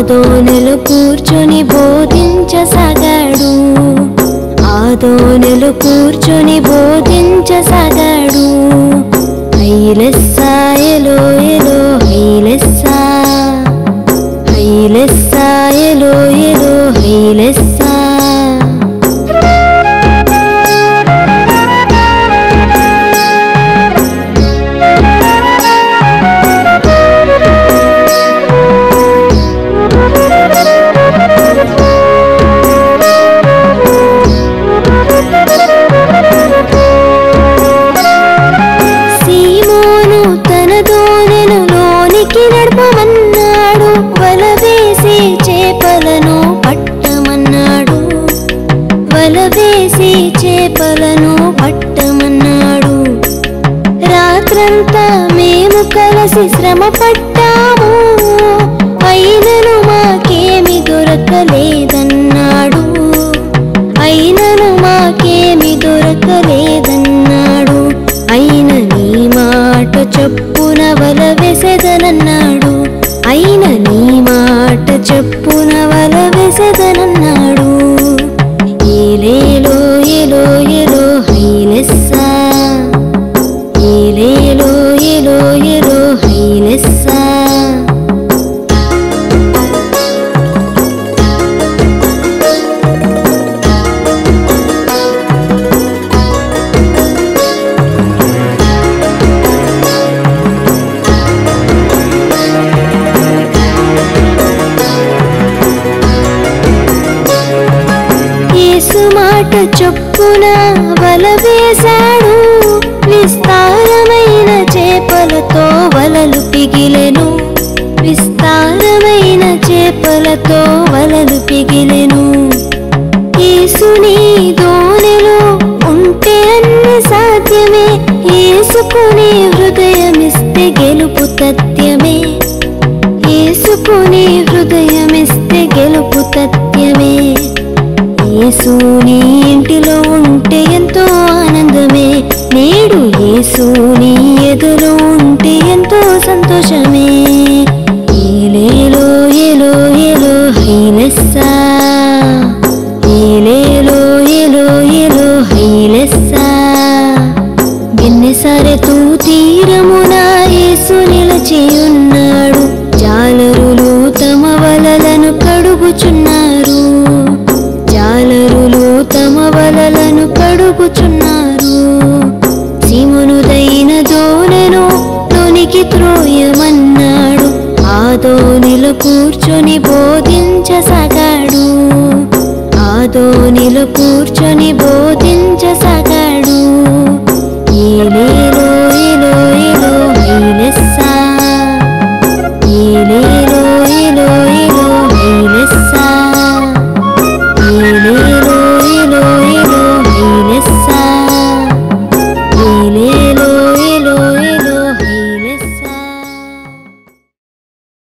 దోణిలో కూర్చొని బోధించసాగాడు. ఆ దోణిలో కూర్చొని బోధించసాగాడు. హైలెస్సా ఎలో ఎలో హైలెస్సా, హైలెస్సా ఎలో ఎలో హైలెస్సా. చేపలను పట్టమన్నాడు. రాత్రంతా మేము కలిసి శ్రమ పట్టాము, అయినను మాకేమి దొరకలేదన్నాడు. అయినను మాకేమి దొరకలేదన్నాడు. అయిన నీ మాట చొప్పున వల వేసెదనన్నాడు. అయిన నీ మాట చొప్పున వల వేసెదనన్నాడు. ఏలేలో ఎలో ఎలో హైలెస్సా, ఏలేలో ఎలో ఎలో హైలెస్సా. యేసు మాట చొప్పున వల వేశాడు. విస్తారమైన చేపలతో వలలు పిగిలెను. విస్తారమైన చేపలతో వలలు పిగిలెను. యేసుని దోణిలో ఉంటే అన్ని సాధ్యమే. యేసుకుని హృదయమిస్తే గెలుపు తథ్యమే. యేసుకుని హృదయమిస్తే గెలుపు తథ్యమే. యేసు నీ ఇంటిలో ఉంటే ఎంతో ఆనందమే. నేడు యేసు నీ ఎదురు ఉంటే ఎంతో సంతోషమే. ఏలేలో ఎలో ఎలో హైలెస్సా, ఏలేలో ఎలో ఎలో హైలెస్సా. గెన్నెసరెతు తీరమున యేసు నిలచియున్నాడు. జాలరులు తమ వలలను కడుగుచున్నారు. జాలరులు తమ వలలను కడుగుచున్నారు. సీమోనుదైన దోణెను లోనికి త్రోయమన్నాడు. ఆ దోణిలో కూర్చొని బోధించసాగాడు. ఆ దోణిలో కూర్చొని బోధించసాగాడు.